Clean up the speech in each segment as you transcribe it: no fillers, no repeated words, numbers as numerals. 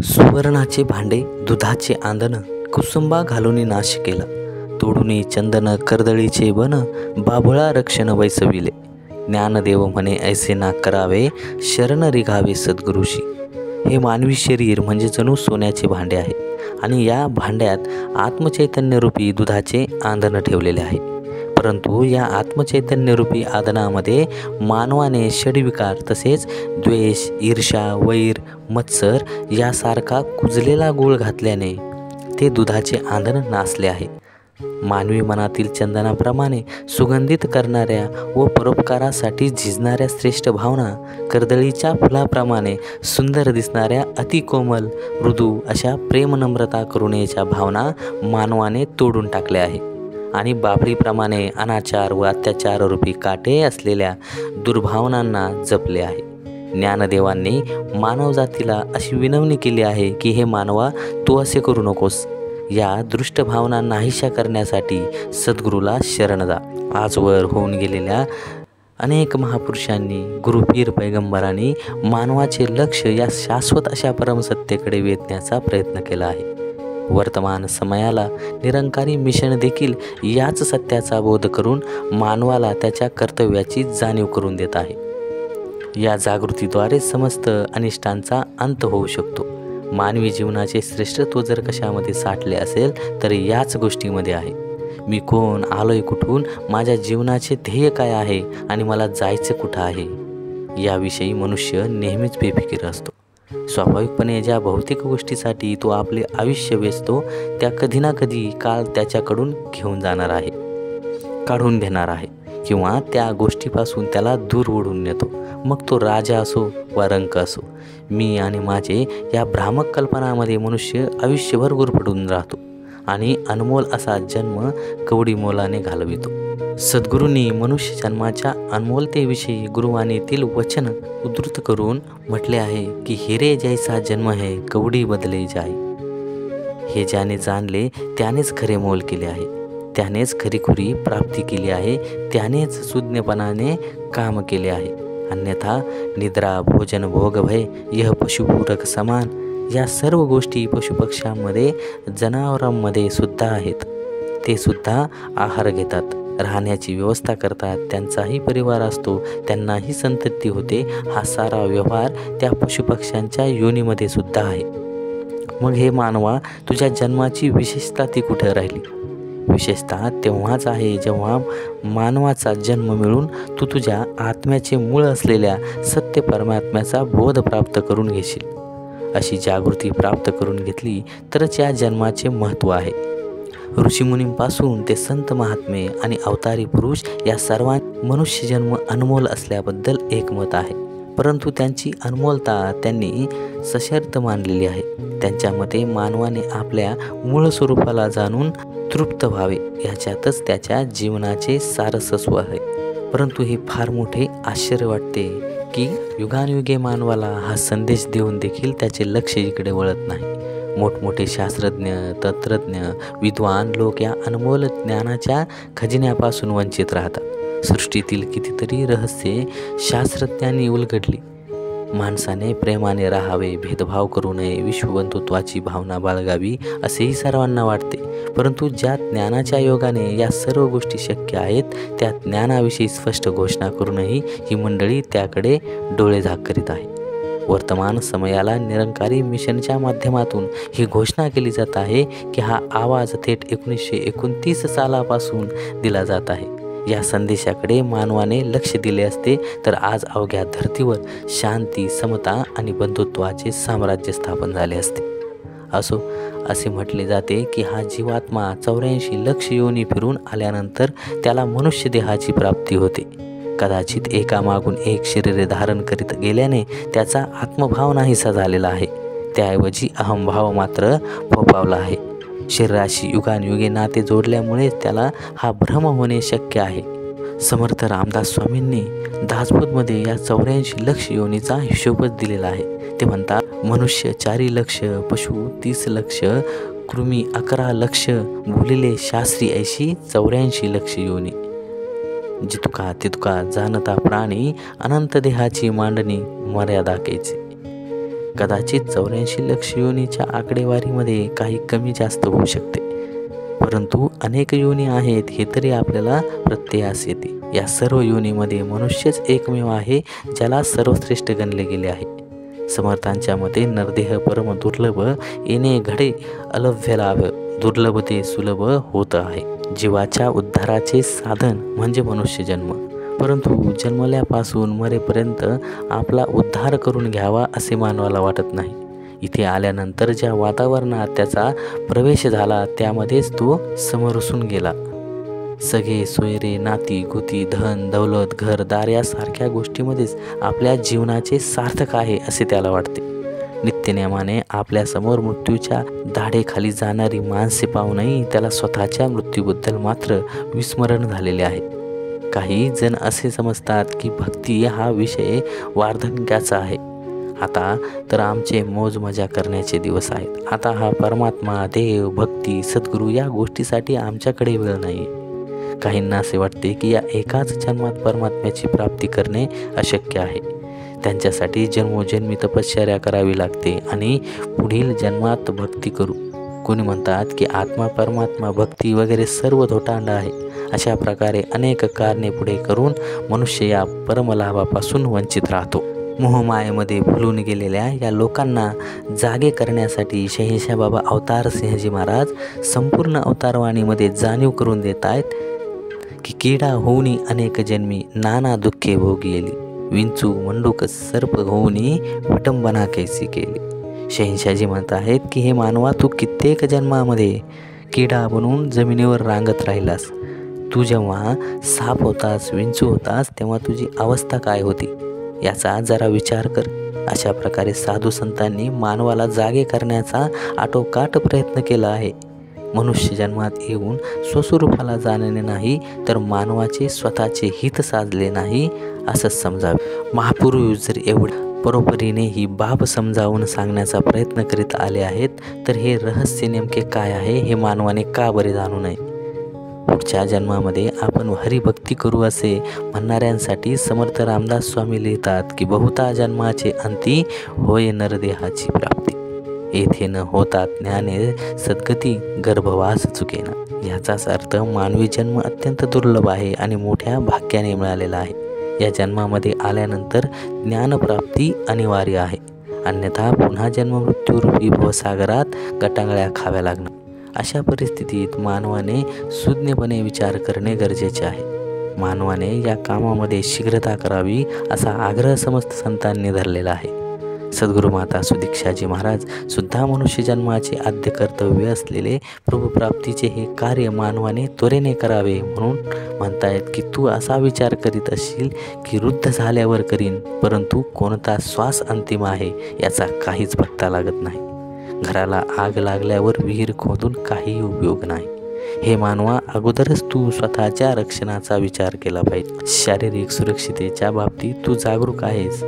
सुवर्णाचे भांडे दुधाचे आंदण कुसुंबा घालून नाश केला. तोडुनी चंदन कर्दळीचे बन बाभुळा रक्षण वैसविले. ज्ञानदेव म्हणे ऐसे ना करावे शरण रिघावे सद्गुरुशी. हे मानवी शरीर म्हणजे जणू सोन्याचे भांडे आहे आणि या भांड्यात आत्मचैतन्यरूपी दुधाचे आंदण ठेवलेले आहे. परंतु या आत्मचैतन्यरूपी आदनामध्ये मानवाने षडविकार तसेच द्वेष, ईर्ष्या, वैर, मत्सर यासारखा कुजलेला गूळ घातल्याने ते दुधाचे आंदण नासले आहे. मानवी मनातील चंदनाप्रमाणे सुगंधित करणाऱ्या व परोपकारासाठी झिजणाऱ्या श्रेष्ठ भावना, कर्दळीच्या फुलाप्रमाणे सुंदर दिसणाऱ्या अतिकोमल मृदू अशा प्रेमनम्रता करुणेच्या भावना मानवाने तोडून टाकल्या आहे आणि बाभळीप्रमाणे अनाचार व अत्याचाररूपी काटे असलेल्या दुर्भावनांना जपले आहे. ज्ञानदेवांनी मानवजातीला अशी विनवणी केली आहे की हे मानवा, तू असे करू नकोस. या दृष्ट भावना नाहीशा करण्यासाठी सद्गुरूला शरण जा. आजवर होऊन गेलेल्या अनेक महापुरुषांनी, गुरुपीर पैगंबरांनी मानवाचे लक्ष या शाश्वत अशा परमसत्तेकडे वेधण्याचा प्रयत्न केला आहे. वर्तमान समयाला निरंकारी मिशन देखील याच सत्याचा बोध करून मानवाला त्याच्या कर्तव्याची जाणीव करून देत आहे. या जागृतीद्वारे समस्त अनिष्टांचा अंत होऊ शकतो. मानवी जीवनाचे श्रेष्ठत्व जर कशामध्ये साठले असेल तर याच गोष्टीमध्ये आहे. मी कोण, आलोय कुठून, माझ्या जीवनाचे ध्येय काय आहे आणि मला जायचं कुठं आहे याविषयी मनुष्य नेहमीच बेफिकीर असतो. स्वाभाविकपणे ज्या भौतिक गोष्टीसाठी तो आपले आयुष्य वेचतो त्या कधी ना कधी काळ त्याच्याकडून घेऊन जाणार आहे, काढून घेणार आहे किंवा त्या गोष्टीपासून त्याला दूर ओढून नेतो. मग तो राजा असो वा रंक असो. मी आणि माझे या भ्रामक कल्पनामध्ये मनुष्य आयुष्यभर गुरफटून राहतो आणि अनमोल असा जन्म कवडी मोलाने घालवितो. सद्गुरूंनी मनुष्य जन्माच्या अनमोलतेविषयी गुरुवाणीतील वचन उद्धृत करून म्हटले आहे की हिरे जैसा जन्म है कवडी बदले जाई. हे ज्याने जाणले त्यानेच खरे मोल केले आहे, त्यानेच खरीखुरी प्राप्ती केली आहे, त्यानेच सुज्ञपणाने काम केले आहे. अन्यथा निद्रा, भोजन, भोग, भय यह पशुपूरक समान या सर्व गोष्टी पशुपक्ष्यांमध्ये, जनावरांमध्ये सुद्धा आहेत. ते सुद्धा आहार घेतात, राहण्याची व्यवस्था करतात, त्यांचाही परिवार असतो, त्यांनाही संतती होते. हा सारा व्यवहार त्या पशुपक्ष्यांच्या योनीमध्ये सुद्धा आहे. मग हे मानवा, तुझ्या जन्माची विशेषता ती कुठे राहिली? विशेषतः तेव्हाच आहे जेव्हा मानवाचा जन्म मिळून तू तुझ्या आत्म्याचे मूळ असलेल्या सत्य परमात्म्याचा बोध प्राप्त करून घेशील. अशी जागृती प्राप्त करून घेतली तरच या जन्माचे महत्त्व आहे. ऋषीमुनींपासून ते संत महात्मे आणि अवतारी पुरुष या सर्वां मनुष्यजन्म अनमोल असल्याबद्दल एकमत आहे. परंतु त्यांची अनमोलता त्यांनी सशर्त मानलेली आहे. त्यांच्या मते मानवाने आपल्या मूळ स्वरूपाला जाणून तृप्त व्हावे याच्यातच त्याच्या जीवनाचे सारस्वत्व आहे. परंतु हे फार मोठे आश्चर्य वाटते की युगानुयुगे मानवाला हा संदेश देऊन देखील त्याचे लक्ष इकडे वळत नाही. मोठमोठे शास्त्रज्ञ, तंत्रज्ञ, विद्वान लोक या अनमोल ज्ञानाच्या खजिन्यापासून वंचित राहतात. सृष्टीतील कितीतरी रहस्ये शास्त्रज्ञांनी उलगडली. माणसाने प्रेमाने राहावे, भेदभाव करू नये, विश्वबंधुत्वाची भावना बाळगावी असेही सर्वांना वाटते. परंतु ज्या ज्ञानाच्या योगाने या सर्व गोष्टी शक्य आहेत त्या ज्ञानाविषयी स्पष्ट घोषणा करूनही ही मंडळी त्याकडे डोळेझाक करीत आहे. वर्तमान समयाला निरंकारी मिशनच्या माध्यमातून ही घोषणा केली जात आहे की हा आवाज थेट 1929 सालापासून दिला जात आहे. या संदेशाकडे मानवाने लक्ष दिले असते तर आज अवघ्या धर्तीवर शांती, समता आणि बंधुत्वाचे साम्राज्य स्थापन झाले असते. असे म्हटले जाते की हा जीवात्मा 84 लक्ष योनी फिरून आल्यानंतर त्याला मनुष्य देहाची प्राप्ती होते. कदाचित एकामागून एक शरीरे धारण करीत गेल्याने त्याचा आत्मभाव नाहीसा झालेला आहे, त्याऐवजी अहमभाव मात्र फोफावला आहे. शरीराशी युगानुयुगे नाते जोडल्यामुळे त्याला हा भ्रम होणे शक्य आहे. समर्थ रामदास स्वामींनी दासबोधमध्ये या 84 लक्ष योनीचा हिशोबच दिलेला आहे. ते म्हणतात, मनुष्य 4 लक्ष, पशु 30 लक्ष, कृमी 11 लक्ष, बोलिले शास्त्री ऐशी 84 लक्ष योनी. जितुका तितुका जाणता प्राणी, अनंत देहाची मांडणी मर्यादा कैची. कदाचित 84 लक्ष योनीच्या आकडेवारीमध्ये काही कमी जास्त होऊ शकते, परंतु अनेक योनी आहेत हे तरी आपल्याला प्रत्ययास येते. या सर्व योनीमध्ये मनुष्यच एकमेव आहे ज्याला सर्वश्रेष्ठ गणले गेले आहे. समर्थांच्या मते नरदेह परम दुर्लभ, येणे घडे अलभ्य लाभ, दुर्लभ ते सुलभ होत आहे. जीवाच्या उद्धाराचे साधन म्हणजे मनुष्य जन्म, परंतु जन्मल्यापासून मरेपर्यंत आपला उद्धार करून घ्यावा असे मानवाला वाटत नाही. इथे आल्यानंतर ज्या वातावरणात त्याचा प्रवेश झाला त्यामध्येच तो समरसून गेला. सगळे सोयरे, नाती गोती, धन दौलत, घरदार यासारख्या गोष्टीमध्येच आपल्या जीवनाचे सार्थक आहे असे त्याला वाटते. नित्यनेमाने आपल्यासमोर मृत्यूच्या दाढेखाली जाणारी माणसे पाहूनही त्याला स्वतःच्या मृत्यूबद्दल मात्र विस्मरण झालेले आहे. काही जण असे समजतात की भक्ती हा विषय वार्धक्याचा आहे. आता तर आमचे मोज मजा करण्याचे दिवस आहेत. आता हा परमात्मा, देव, भक्ती, सद्गुरू या गोष्टीसाठी आमच्याकडे वेळ नाही. काहींना असे वाटते की या एकाच जन्मात परमात्म्याची प्राप्ती करणे अशक्य आहे. त्यांच्यासाठी जन्मोजन्मी तपश्चर्या करावी लागते आणि पुढील जन्मात भक्ती करू. कोणी म्हणतात की आत्मा, परमात्मा, भक्ती वगैरे सर्व धोटांड आहे. अशा प्रकारे अनेक कारणे पुढे करून मनुष्य या परमलाभापासून वंचित राहतो. मोहमायेमध्ये भुलून गेलेल्या या लोकांना जागे करण्यासाठी शहेनशाह बाबा अवतार सिंहजी महाराज संपूर्ण अवतारवाणीमध्ये जाणीव करून देत आहेत की किडा होऊनी अनेक जन्मी, नाना दुःखे भोगलेली, विंचू मंडूक सर्प होऊनी विटंबना कैसी केली. शहेनशाहजी म्हणत आहेत की हे मानवा, तू कित्येक जन्मामध्ये किडा बनून जमिनीवर रांगत राहिलास. तू जेव्हा साप होतास, विंचू होतास, तेव्हा तुझी अवस्था काय होती याचा जरा विचार कर. अशा प्रकारे साधू संतांनी मानवाला जागे करण्याचा आटोकाट प्रयत्न केला आहे. मनुष्य जन्मात येऊन स्वस्वरूपाला जाणणे नाही तर मानवाचे स्वतःचे हित साधले नाही असंच समजावे. महापुरुष जर एवढ्या परोपरीने ही बाब समजावून सांगण्याचा प्रयत्न करीत आले आहेत तर हे रहस्य नेमके काय आहे हे मानवाने का बरे जाणू नये. पुढच्या जन्मामध्ये आपण हरिभक्ती करू असे म्हणणाऱ्यांसाठी समर्थ रामदास स्वामी लिहितात की बहुता जन्माचे अंती होय नरदेहाची प्राप्ती, येथे न होता ज्ञाने सद्गती गर्भवास चुकेना. याचाच अर्थ मानवी जन्म अत्यंत दुर्लभ आहे आणि मोठ्या भाग्याने मिळालेला आहे. या जन्मामध्ये आल्यानंतर ज्ञानप्राप्ती अनिवार्य आहे, अन्यथा पुन्हा जन्ममृत्यूरूपी भवसागरात गटांगळ्या खाव्या लागणार. अशा परिस्थितीत मानवाने सुज्ञपणे विचार करणे गरजेचे आहे. मानवाने या कामामध्ये शीघ्रता करावी असा आग्रह समस्त संतांनी धरलेला आहे. सद्गुरुमाता सुदीक्षाजी महाराज सुद्धा मनुष्य जन्माचे आद्य कर्तव्य असलेले प्रभुप्राप्तीचे हे कार्य मानवाने त्वरेने करावे म्हणून म्हणतायत की तू असा विचार करीत असशील की वृद्ध झाल्यावर करीन, परंतु कोणता श्वास अंतिम आहे याचा काहीच पत्ता लागत नाही. घराला आग लागल्यावर विहीर खोदून काही उपयोग नाही. हे मानवा, अगोदरच तू स्वतःच्या रक्षणाचा विचार केला पाहिजे. शारीरिक सुरक्षितेच्या बाबतीत तू जागरूक आहेस.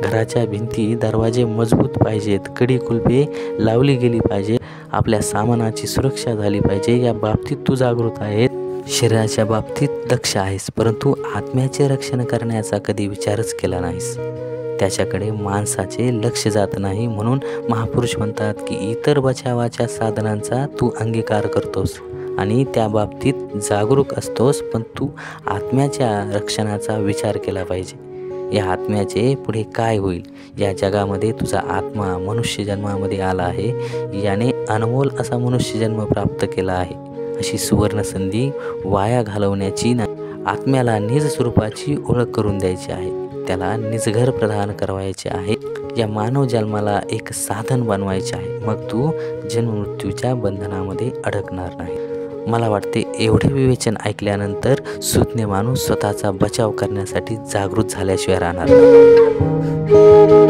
घराच्या भिंती दरवाजे मजबूत पाहिजेत, कडी कुलपे लावली गेली पाहिजे, आपल्या सामानाची सुरक्षा झाली पाहिजे या बाबतीत तू जागरूक आहेस. शरीराच्या बाबतीत दक्ष आहेस, परंतु आत्म्याचे रक्षण करण्याचा कधी विचारच केला नाहीस. त्याच्याकडे माणसाचे लक्ष जात नाही. म्हणून महापुरुष म्हणतात की इतर बचावाच्या साधनांचा तू अंगीकार करतोस आणि त्या बाबतीत जागरूक असतोस, पण तू आत्म्याच्या रक्षणाचा विचार केला पाहिजे. या आत्म्याचे पुढे काय होईल? या जगामध्ये तुझा आत्मा मनुष्य जन्मामध्ये आला आहे. याने अनमोल असा मनुष्य जन्म प्राप्त केला आहे. अशी सुवर्ण संधी वाया घालवण्याची नाही. आत्म्याला निज स्वरूपाची ओळख करून द्यायची आहे. त्याला निजघर प्रदान करवायचे आहे. या मानव जन्माला एक साधन बनवायचे आहे. मग तू जन्ममृत्यूच्या बंधनामध्ये अडकणार नाही. मला वाटते एवढे विवेचन ऐकल्यानंतर सुज्ञ माणूस स्वतःचा बचाव करण्यासाठी जागृत झाल्याशिवाय राहणार नाही.